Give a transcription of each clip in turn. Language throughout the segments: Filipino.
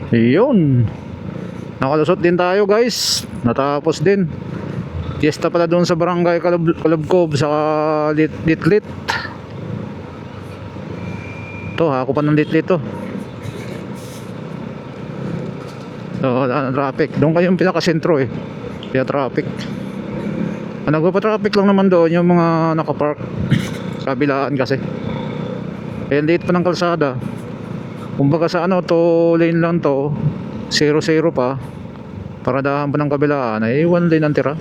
Yun, nakalusot din tayo guys. Natapos din. Fiesta pala doon sa barangay Kalubkob sa Litlit. To, ako pa ng Litlit to. So, traffic. Doon kayo yung pinaka-sentro eh. Kaya traffic. Nagpa-traffic lang naman doon yung mga nakapark. Kabilaan kasi. Eh, late pa ng kalsada. Kumbaga sa ano, to lane lang to. 0-0 pa. Paradahan pa ng kabilaan. Eh, 1 lane ang tira.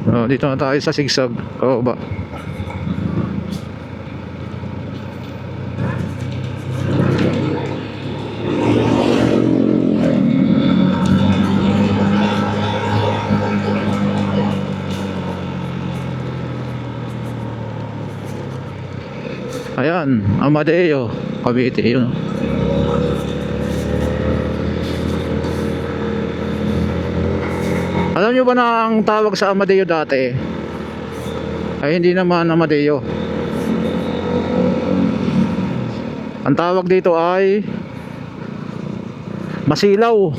Oh, dito na tayo sa sigsag. Oh, ba. Ayan, Amadeo, Cavite, yun. Alam nyo ba na ang tawag sa Amadeo dati ay hindi naman Amadeo. Ang tawag dito ay Masilaw.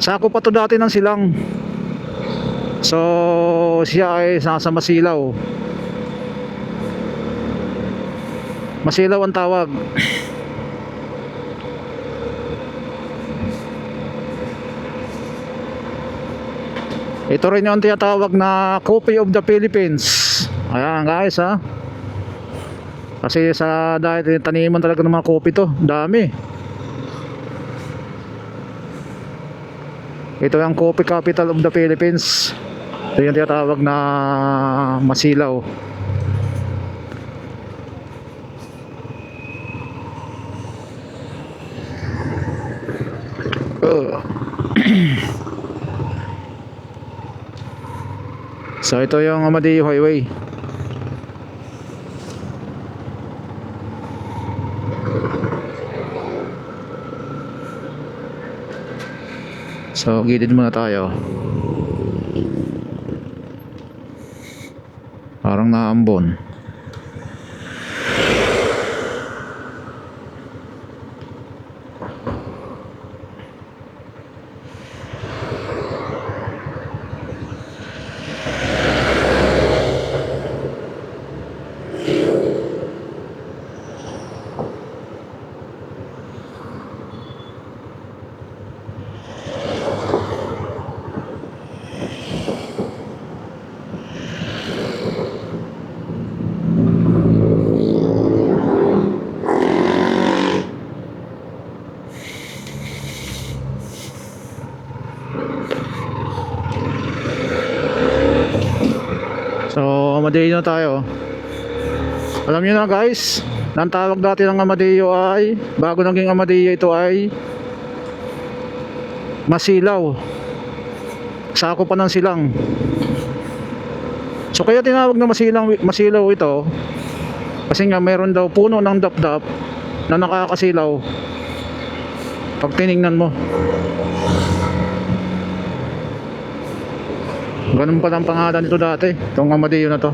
Sakop pa to dati ng Silang. So siya ay nasa Masilaw. Masilaw ang tawag. Ito rin yung tinatawag na Coffee of the Philippines. Ayan guys ha. Kasi sa dahil taniman talaga ng mga coffee to. Dami. Ito yung Coffee Capital of the Philippines. Ito yung tinatawag na Masilaw. So ito yung Amadeo Highway. So gilid muna tayo. Parang naambon. Amadeo na tayo. Alam niyo na guys, ang tawag dati ng Amadeo ay, bago naging Amadeo ito ay Masilaw. Sakop pa ng Silang. So kaya tinawag na Masilaw ito kasi nga mayroon daw puno ng dapdap na nakakasilaw pag tinignan mo. Ganun pa ang pangalan nito dati, itong Amadeo na to.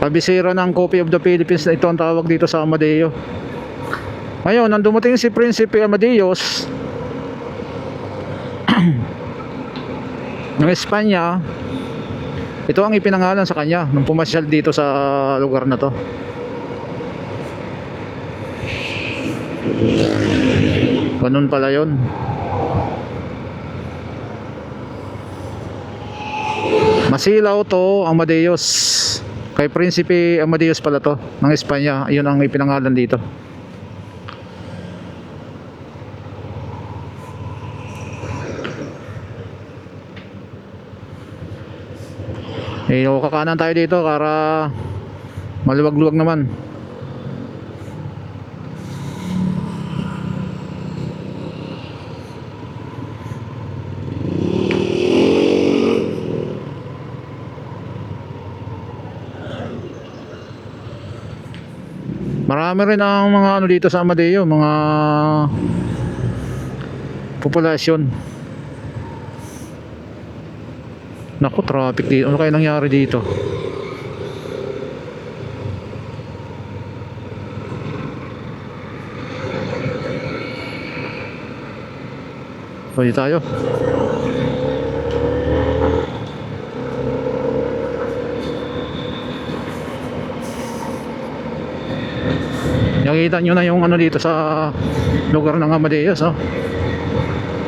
Kabisera ng Coffee of the Philippines na ito ang tawag dito sa Amadeo. Ngayon, nang dumating si Prinsipe Amadeus ng Espanya, ito ang ipinangalan sa kanya nung pumasyal dito sa lugar na to. Ganun pala yun. Masilaw to Amadeus. Kay Prinsipe Amadeus pala to ng Espanya. Yun ang ipinangalan dito. Eh, kakanan tayo dito para maluwag-luwag naman. Marami rin ang mga ano dito sa Amadeo, mga populasyon. Naku, traffic dito. Ano kaya nangyari dito? Pwede tayo. Nakita nyo na yung ano dito sa lugar ng Amadeus, oh.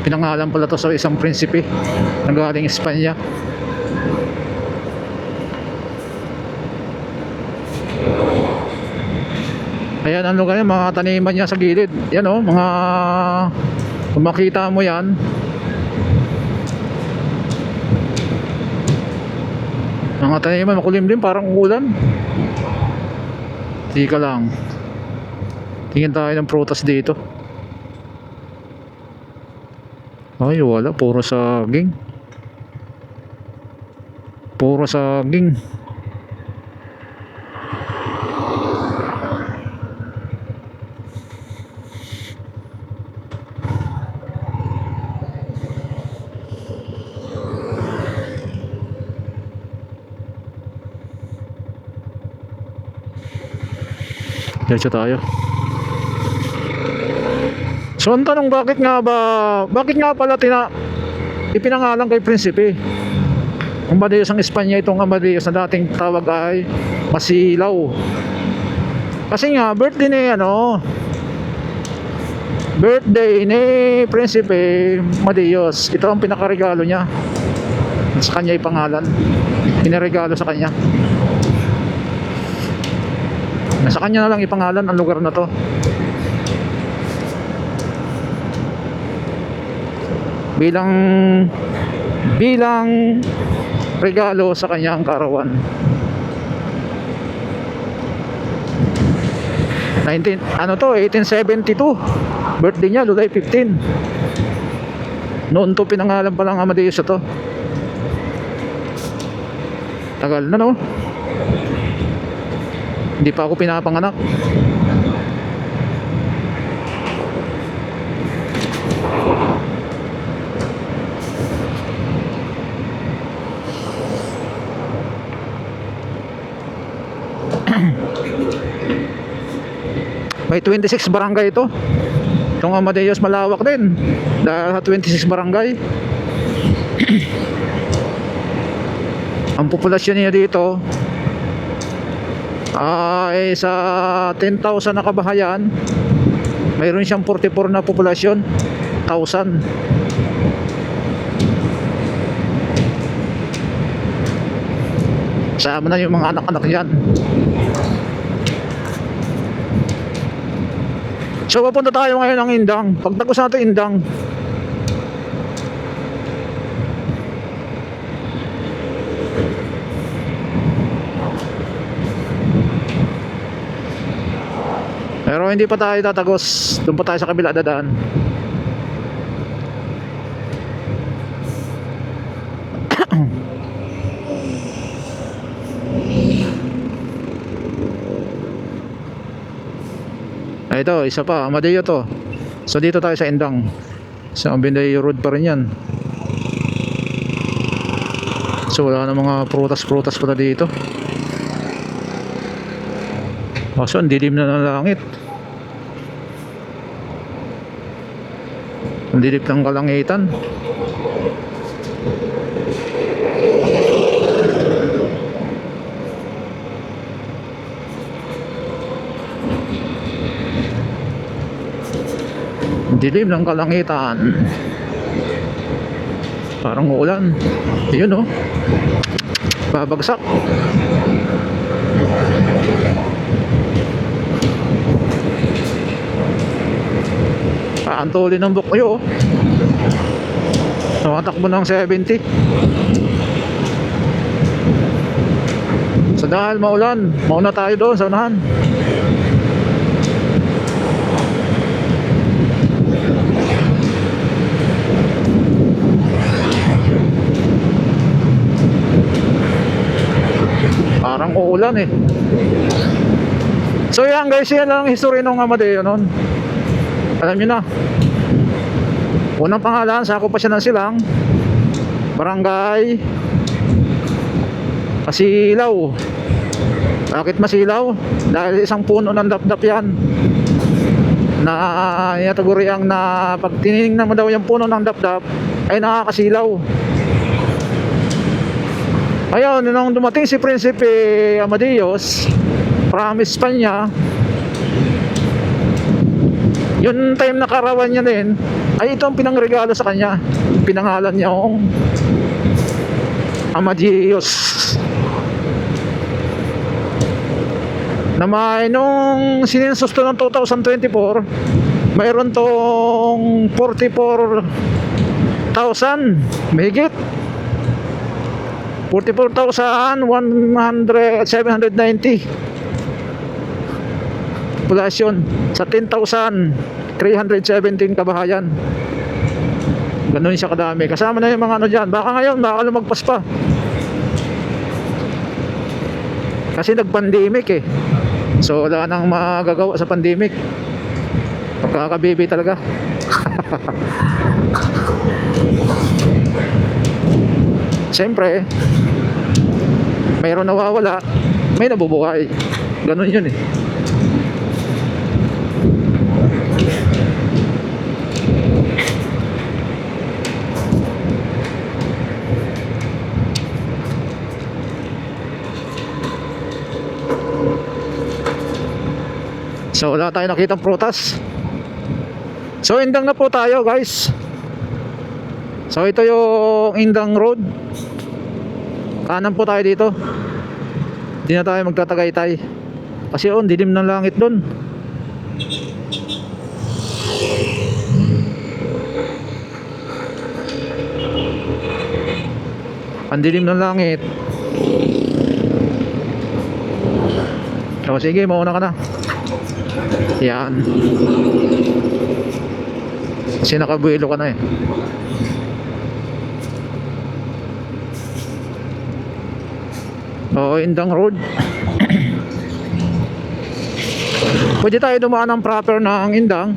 Pinangalan pala to sa isang prinsipe na galing Espanya. Ayan ang lugar yan, mga taniman niya sa gilid. Yan, oh, mga kung makita mo yan, mga taniman makulimlim, parang ulan. Tika lang, tingin tayo ng prutas dito. Ay wala, puro saging. Puro saging. Diretso tayo. So ang tanong, bakit nga pala ipinangalan kay Prinsipe Amadeus ang Espanya itong Amadeus na dating tawag ay Masilaw? Kasi nga birthday ni Prinsipe Amadeus. Ito ang pinakaregalo niya, sa kanya ipangalan, pinaregalo sa kanya. Nasa kanya na lang ipangalan ang lugar na to. Bilang regalo sa kanyang karawan. 1872 birthday niya, July 15. Noon to pinangalan pa lang Amadeus ito. Tagal na, no? Hindi pa ako pinapanganak. May 26 barangay ito. Itong Amadeus malawak din dahil sa 26 barangay. Ang populasyon niya dito ay sa 10,000 na kabahayan, mayroon siyang 44 na populasyon, 1,000. Sama na yung mga anak-anak niyan. So papunta tayo ngayon ng Indang. Pagtagos natin Indang, pero hindi pa tayo tatagos. Doon pa tayo sa kabila dadaan. Ito, isa pa, Amadeo to. So dito tayo sa Indang. Sa Amadeo Road pa rin yan. So wala na mga prutas-prutas pala dito. So ang dilim na ng langit. Ang dilim ng kalangitan. Ang dilim ng kalangitan. Parang ulan. Yun, oh. Babagsak. Paantulin ng bukyo, oh. Tumatakbo ng 70. So dahil maulan, mauna tayo doon sa unahan. Parang uulan eh. So yan guys, yan lang ang history ng Amadeo noon. Alam nyo na. Unang pangalan, sakop pa siya ng Silang, Barangay Masilaw. Bakit Masilaw? Dahil isang puno ng dapdap yan na inataguriang na pag tinignan mo daw yung puno ng dapdap ay nakakasilaw. Ayun, nung dumating si Prinsipe Amadeus from Espanya, yung time na karawan niya din ay ito ang pinangregalo sa kanya. Pinangalan niya yung Amadeus. Na may nung sininsus to ng 2024, mayroon tong 44,000 mahigit 44,790 populasyon sa 10,317 kabahayan. Ganun siya kadami. Kasama na yung mga ano dyan. Baka ngayon baka lumagpas pa kasi nag-pandemic eh. So wala nang magagawa sa pandemic. Pagkakabibi talaga. Siyempre, mayroon nawawala, may nabubuhay. Ganun yun eh. So wala tayo nakitang prutas. So Indang na po tayo guys. So ito yung Indang Road. Kanan po tayo dito. Hindi na tayo magtatagaytay kasi on dilim ng langit doon. Ang dilim ng langit. So sige, mauna ka na. Yan. Kasi nakabuelo ka na eh. Oo, Indang Road. Pwede tayo dumaan ng proper ng Indang.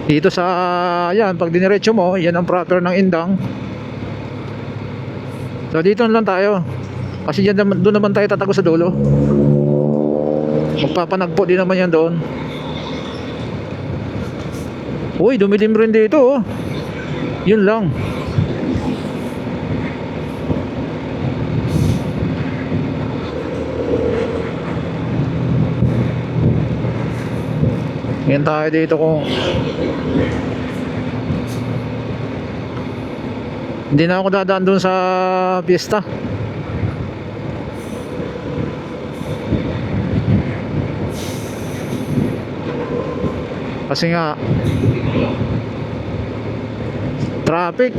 Dito sa, yan, pag diniretso mo, yan ang proper ng Indang. So dito na lang tayo. Kasi yan, doon naman tayo tatago sa dulo. Magpapanagpo din naman yan doon. Uy, dumilim rin dito oh. Yun lang. Ngayon tayo dito kung hindi na ako dadaan doon sa pista. Kasi nga traffic.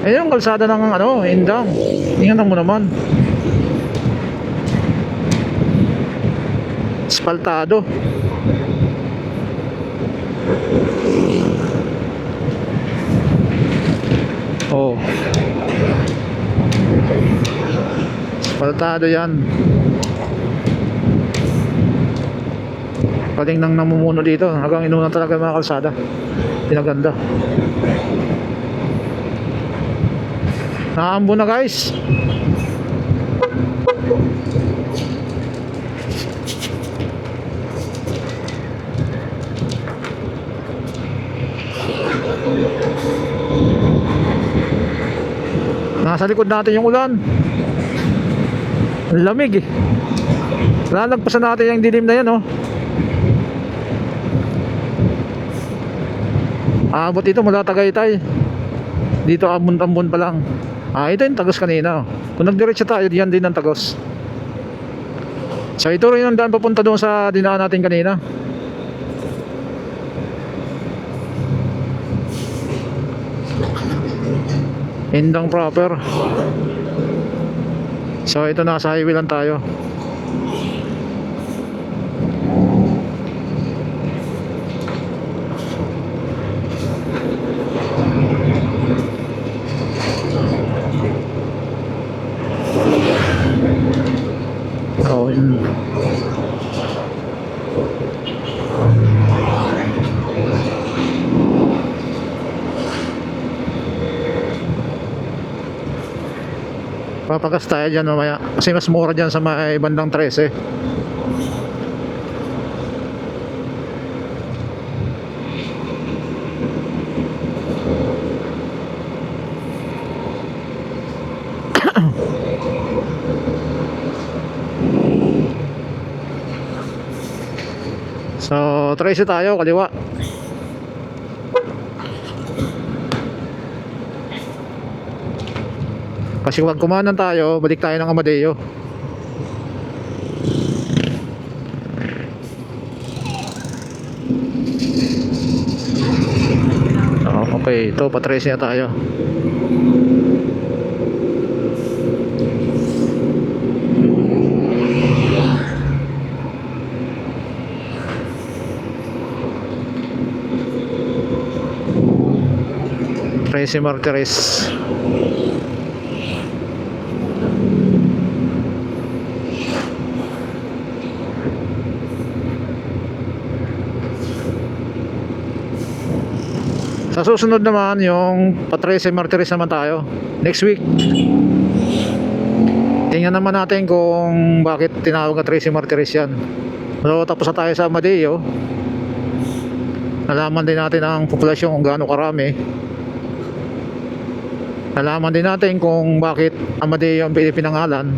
Ayun yung kalsada ng ano, Indang. Tingnan mo naman. Asfaltado. Oh. Asfaltado yan. Paling nang namumuno dito. Hanggang inunan talaga yung mga kalsada. Pinaganda. Naambo na guys. Nasa likod natin yung ulan. Ang lamig eh. Lalagpasan natin yung dilim na yan oh. Abot ito mula Tagaytay. Dito ambon-ambon pa lang. Ito yung Tagos kanina. Kung nagdiretso tayo, yan din ang Tagos. So ito rin ang daan papunta doon sa dinaan natin kanina. Indang proper. So ito, nasa highway lang tayo. So, yun. Papagas tayo dyan mamaya kasi mas mura dyan sa may bandang 13. So 13 tayo kaliwa. Kasi wag kumanan tayo, balik tayo ng Amadeo. Okay, ito pa 13 na tayo. Tracy Martires. Sa susunod naman yung pa-13 Martires naman tayo next week. Tingnan naman natin kung bakit tinawag na 13 Martires yan. So tapos na tayo sa Amadeo. Nalaman din natin ang populasyon kung gaano karami. Nalaman din natin kung bakit Amadeo ang pinangalan.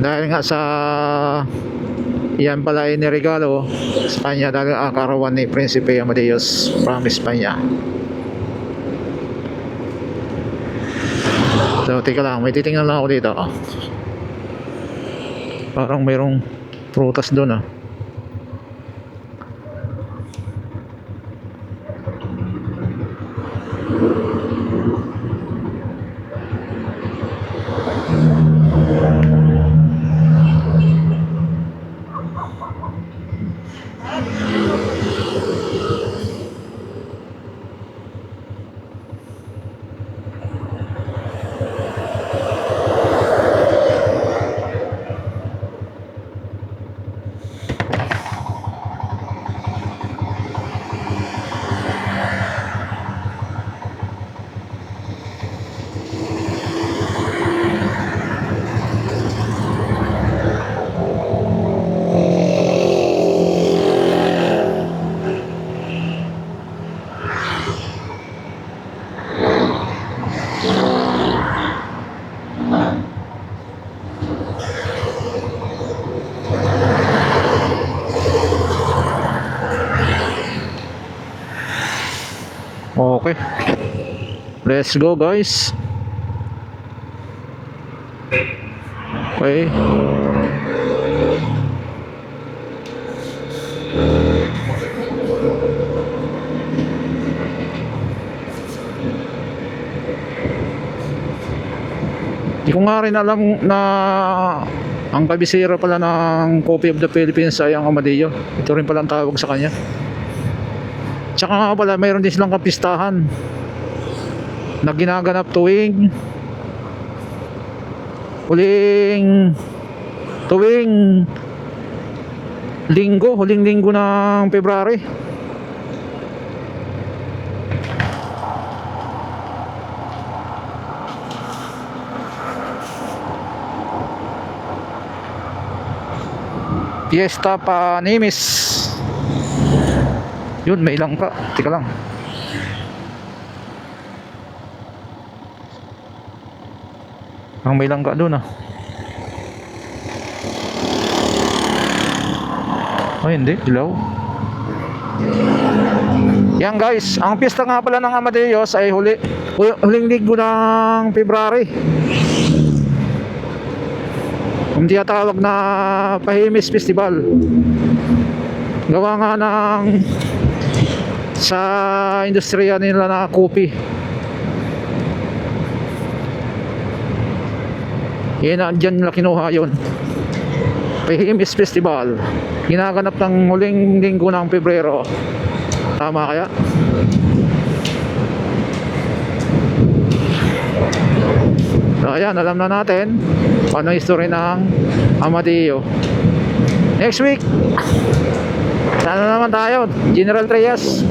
Dahil nga sa yan pala ay niregalo sa kanya dahil ang karawan ni Prinsipe Amadeus from Espanya. So teka lang, may titingnan lang ako dito. Parang mayroong prutas doon. Okay, let's go guys. Okay, di ko nga rin alam na ang kabisera pala ng Coffee of the Philippines ay ang Amadeo. Ito rin pala ang tawag sa kanya. Tsaka nga pala mayroon din silang kapistahan na ginaganap tuwing huling linggo ng February. Fiesta Panimis. Yun, may ilang ka. Tika lang. Ang may ilang ka doon Oh, hindi. Dilaw. Yan guys. Ang pista nga pala ng Amadeus ay huling linggo ng February. Kung tinatawag na Pahimis Festival. Gawa nga ng sa industriya nila na kopi. Yan, dyan nila kinuha yun. Pahimis Festival, ginaganap ng huling linggo ng Pebrero. Tama kaya? So ayan, alam na natin ano yung history ng Amadeo. Next week, ano naman tayo? General Trias.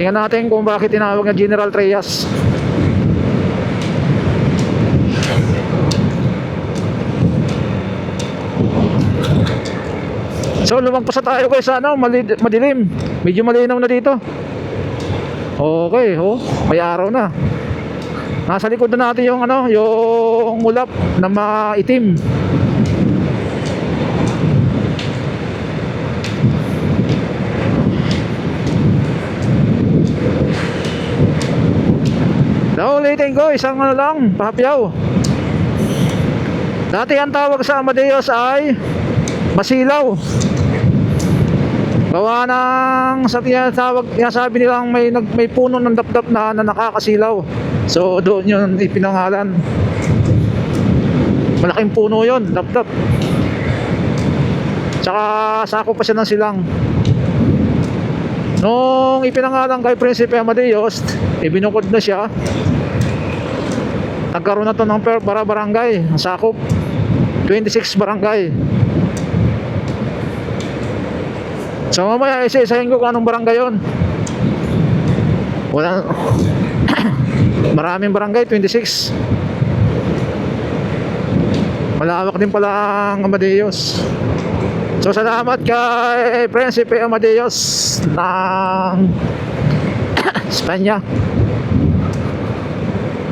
Tingnan natin kung bakit tinawag na General Trias. So lumagpas na tayo guys sa ano, madilim. Medyo malinaw na dito. Okay, oh, may araw na. Nasa likod na natin yung ano, yung ulap na maitim. Naulitin ko, isang ano lang, papyaw. Dati ang tawag sa Amadeus ay Masilaw. Gawa ng sa sabi nilang may puno ng dapdap na nakakasilaw. So doon yun ipinangalan. Malaking puno yun, dapdap. Tsaka sakop pa siya ng silang. Nung ipinangalan kay Prinsipe Amadeus, ibinukod na siya. Nagkaroon na to ng barangay, ang sakop 26 barangay. So mamaya isa-isahin ko kung anong barangay yun. Wala maraming barangay, 26. Malawak din pala ang Amadeus. So salamat kay Prinsipe Amadeus ng Espanya.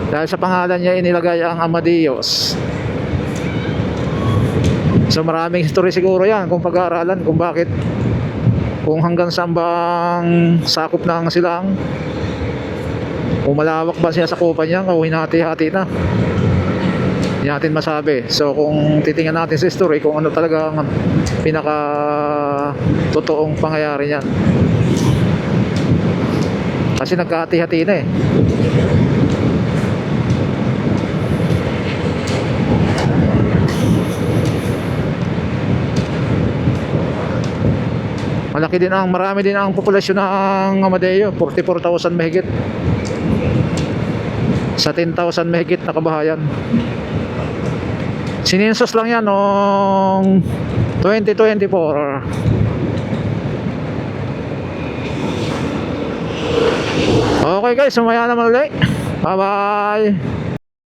Dahil sa pangalan niya inilagay ang Amadeus. So maraming history siguro yan kung pag-aaralan kung bakit, kung hanggang saan bang sakop ng silang, kung malawak ba siya sakupan niya o hinati-hati na, hindi natin masabi. So kung titingnan natin sa history kung ano talaga ang pinaka totoong pangyayari niyan, kasi nagkahati-hati na eh. Marami din ang populasyon ng Amadeo, 44,000 mahigit sa 10,000 mahigit na kabahayan. Sininsos lang yan noong 2024. Okay guys, sumaya naman ulit. Bye bye.